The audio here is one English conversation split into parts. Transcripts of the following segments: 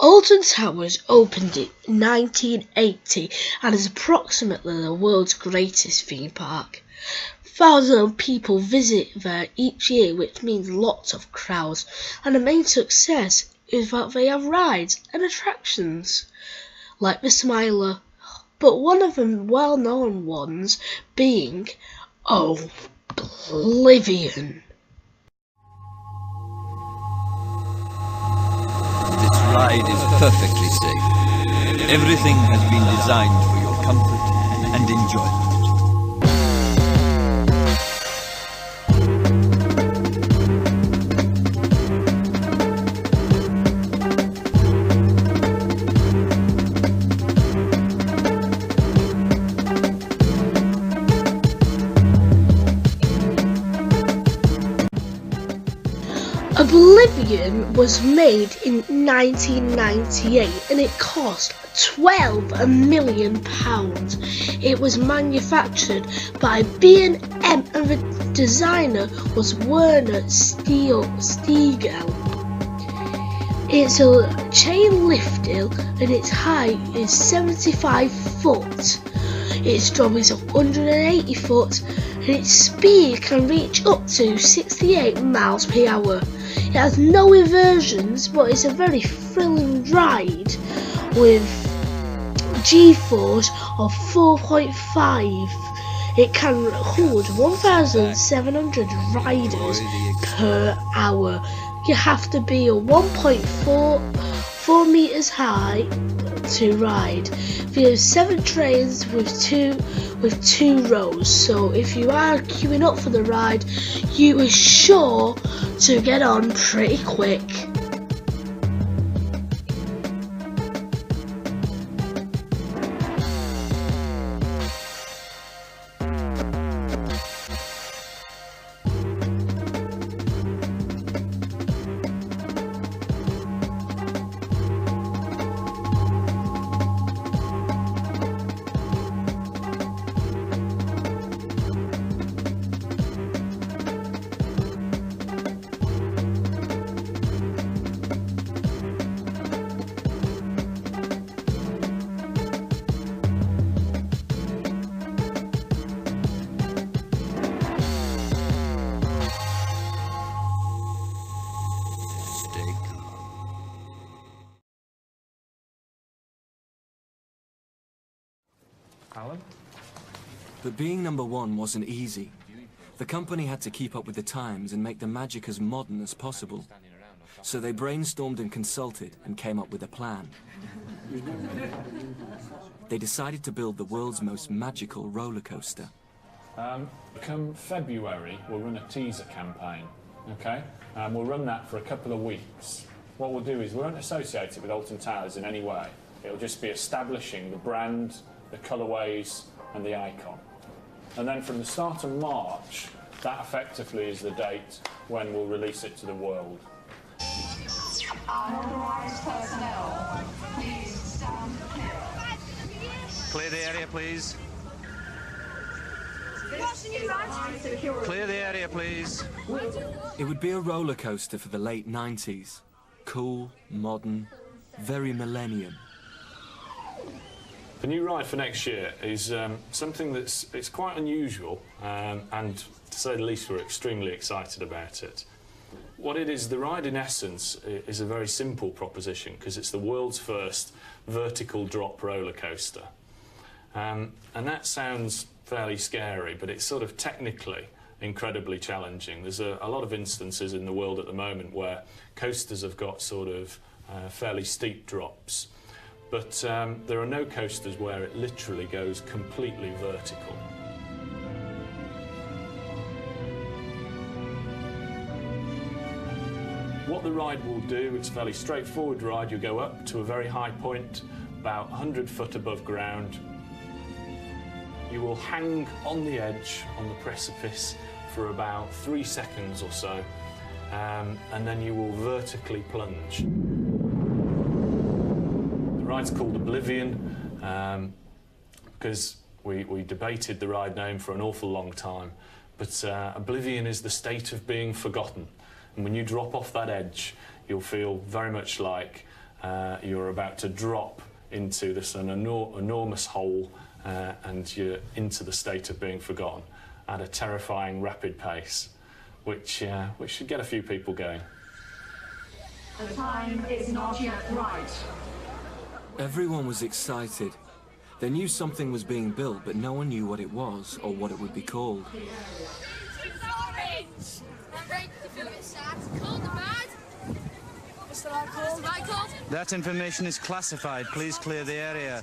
Alton Towers opened in 1980 and is approximately the world's greatest theme park. Thousands of people visit there each year, which means lots of crowds, and the main success is that they have rides and attractions, like the Smiler, but one of the well-known ones being Oblivion. This ride is perfectly safe. Everything has been designed for your comfort and enjoyment. Oblivion was made in 1998 and it cost £12 million. It was manufactured by B&M and the designer was Werner Stiegel. It's a chain lifter and its height is 75 foot. Its drum is 180 foot and its speed can reach up to 68 miles per hour. It has no inversions, but it's a very thrilling ride with G-force of 4.5. It can hold 1,700 riders per hour. You have to be a 1.4 meters high to ride. There are 7 trains with two rows, so if you are queuing up for the ride, you are sure to get on pretty quick. Alan? But being number one wasn't easy. The company had to keep up with the times and make the magic as modern as possible. So they brainstormed and consulted and came up with a plan. They decided to build the world's most magical roller coaster. Come February, we'll run a teaser campaign, okay? We'll run that for a couple of weeks. What we'll do is we won't associate it with Alton Towers in any way. It'll just be establishing the brand, the colourways and the icon. And then from the start of March, that effectively is the date when we'll release it to the world. Unauthorized personnel, please stand clear. Clear the area, please. Clear the area, please. It would be a roller coaster for the late 90s. Cool, modern, very millennium. The new ride for next year is something it's quite unusual, and to say the least, we're extremely excited about it. What it is, the ride in essence is a very simple proposition because it's the world's first vertical drop roller coaster. And that sounds fairly scary, but it's sort of technically incredibly challenging. There's a lot of instances in the world at the moment where coasters have got sort of fairly steep drops. But there are no coasters where it literally goes completely vertical. What the ride will do, it's a fairly straightforward ride. You go up to a very high point, about 100 foot above ground. You will hang on the edge, on the precipice, for about 3 seconds or so, and then you will vertically plunge. The ride's called Oblivion because we debated the ride name for an awful long time, but oblivion is the state of being forgotten. And when you drop off that edge, you'll feel very much like you're about to drop into this enormous hole and you're into the state of being forgotten at a terrifying rapid pace, which should get a few people going. The time is not yet right. Everyone was excited. They knew something was being built, but no one knew what it was or what it would be called. That information is classified. Please clear the area.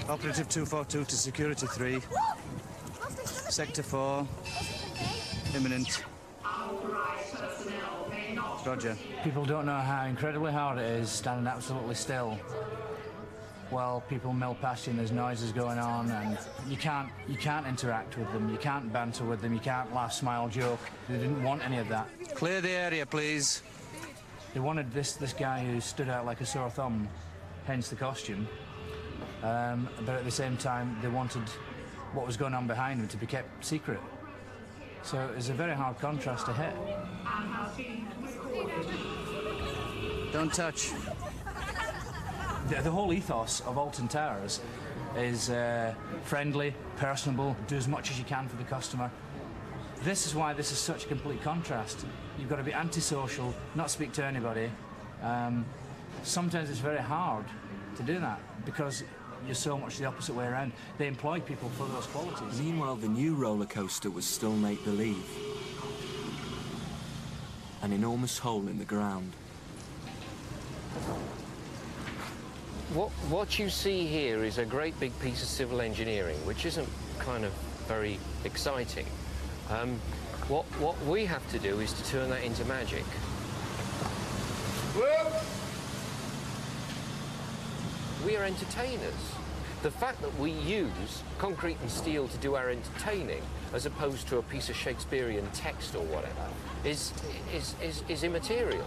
Operative 242 to Security 3. Sector 4. Imminent. Roger. People don't know how incredibly hard it is standing absolutely still while people mill past you and there's noises going on, and you can't interact with them, you can't banter with them, you can't laugh, smile, joke. They didn't want any of that. Clear the area, please. They wanted this guy who stood out like a sore thumb, hence the costume. But at the same time, they wanted what was going on behind him to be kept secret. So it was a very hard contrast to hit. Don't touch. The whole ethos of Alton Towers is friendly, personable, do as much as you can for the customer. This is why this is such a complete contrast. You've got to be antisocial, not speak to anybody. Sometimes it's very hard to do that because you're so much the opposite way around. They employ people for those qualities. Meanwhile, the new roller coaster was still make-believe. An enormous hole in the ground. What you see here is a great big piece of civil engineering, which isn't kind of very exciting. What we have to do is to turn that into magic. We are entertainers. The fact that we use concrete and steel to do our entertaining, as opposed to a piece of Shakespearean text or whatever, is immaterial.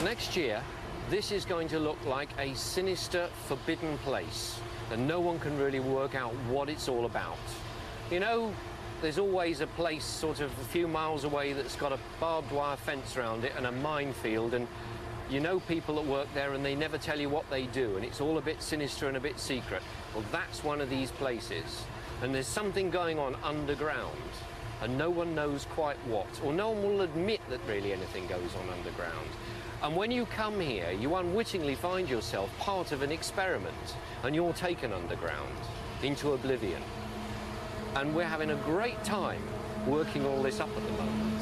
Next year, this is going to look like a sinister, forbidden place, and no one can really work out what it's all about. You know, there's always a place sort of a few miles away that's got a barbed wire fence around it and a minefield, and you know people that work there and they never tell you what they do, and it's all a bit sinister and a bit secret. Well, that's one of these places, and there's something going on underground, and no one knows quite what, or no one will admit that really anything goes on underground. And when you come here, you unwittingly find yourself part of an experiment, and you're taken underground into oblivion. And we're having a great time working all this up at the moment.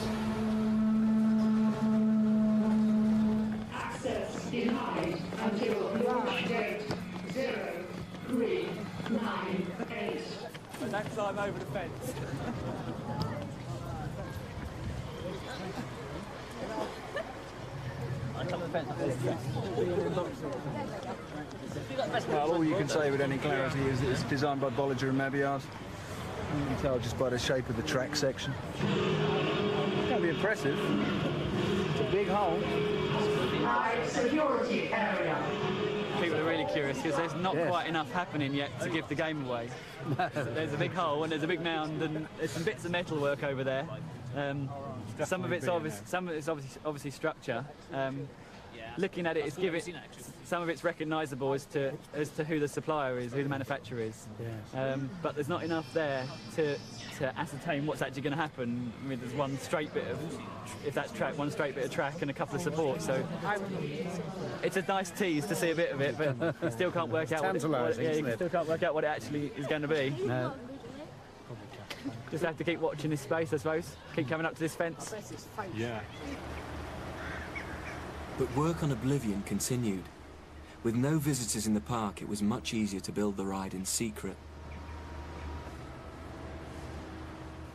Access denied until launch date 0398. Don't climb over the fence. Well, all you can say with any clarity is that it's designed by Bollinger and Mabiard. You can tell just by the shape of the track section. It's going to be impressive. It's a big hole. High security area. People are really curious because there's not quite enough happening yet to give the game away. So there's a big hole and there's a big mound and there's some bits of metal work over there. Some of it's obviously structure. Looking at it, some of it's recognisable as to who the supplier is, who the manufacturer is. But there's not enough there to ascertain what's actually going to happen. I mean, there's one straight bit of, if that's track, one straight bit of track and a couple of supports. So it's a nice tease to see a bit of it, but you still can't work out what it actually is going to be. No. Just have to keep watching this space, I suppose. Keep coming up to this fence. Yeah. But work on Oblivion continued. With no visitors in the park, it was much easier to build the ride in secret.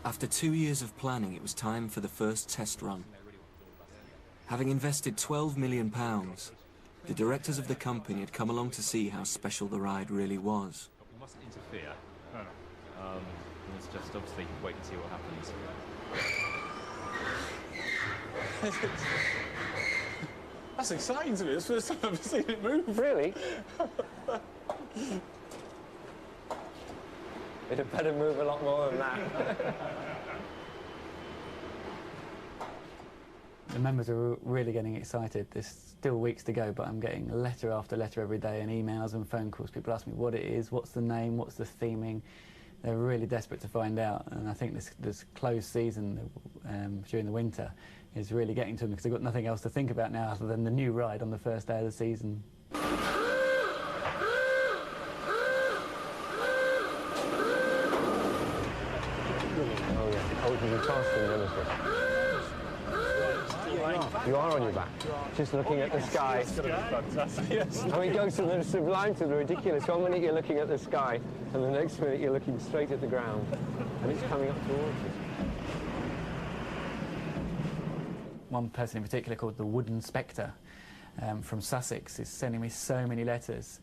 After 2 years of planning, it was time for the first test run. Having invested £12 million, the directors of the company had come along to see how special the ride really was. We mustn't interfere. Let's just obviously wait and see what happens. That's exciting to me. It's the first time I've ever seen it move. Really? It had better move a lot more than that. The members are really getting excited. There's still weeks to go, but I'm getting letter after letter every day, and emails and phone calls. People ask me what it is, what's the name, what's the theming. They're really desperate to find out, and I think this closed season during the winter is really getting to them, because they've got nothing else to think about now other than the new ride on the first day of the season. You are on your back, just looking at the sky. Oh, it goes from the sublime to the ridiculous. 1 minute you're looking at the sky, and the next minute you're looking straight at the ground, and it's coming up towards you. One person in particular, called the Wooden Spectre, from Sussex, is sending me so many letters,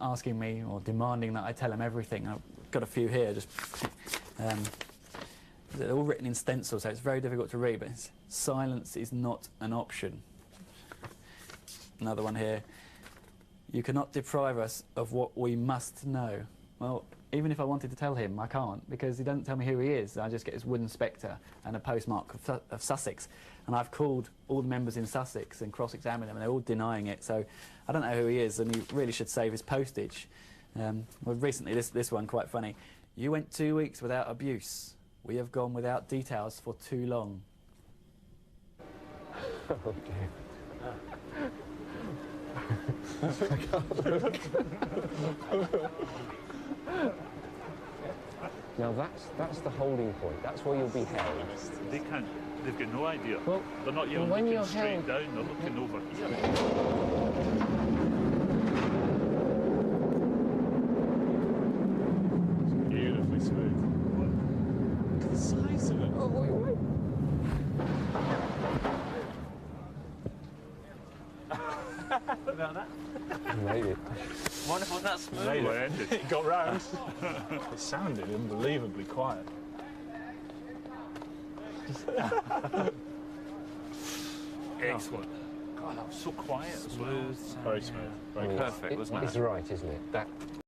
asking me or demanding that I tell him everything. I've got a few here, just they're all written in stencil, so it's very difficult to read, but silence is not an option. Another one here. You cannot deprive us of what we must know. Well, even if I wanted to tell him, I can't, because he doesn't tell me who he is. I just get his Wooden Spectre and a postmark of Sussex. And I've called all the members in Sussex and cross-examined them, and they're all denying it. So I don't know who he is, and he really should save his postage. Well, recently, this one, quite funny. You went 2 weeks without abuse. We have gone without details for too long. Oh dear. Now that's the holding point. That's where you'll be held. They can't. They've got no idea. Well, they're not even when looking you're straight held down. They're looking over here. Beautifully smooth. Look at the size of it. Oh, wait. About that? Maybe. Wonderful, that's smooth. It got round. It sounded unbelievably quiet. Excellent. God, that was so quiet as well. Very smooth. Very I mean, perfect, wasn't it? It's right, isn't it? That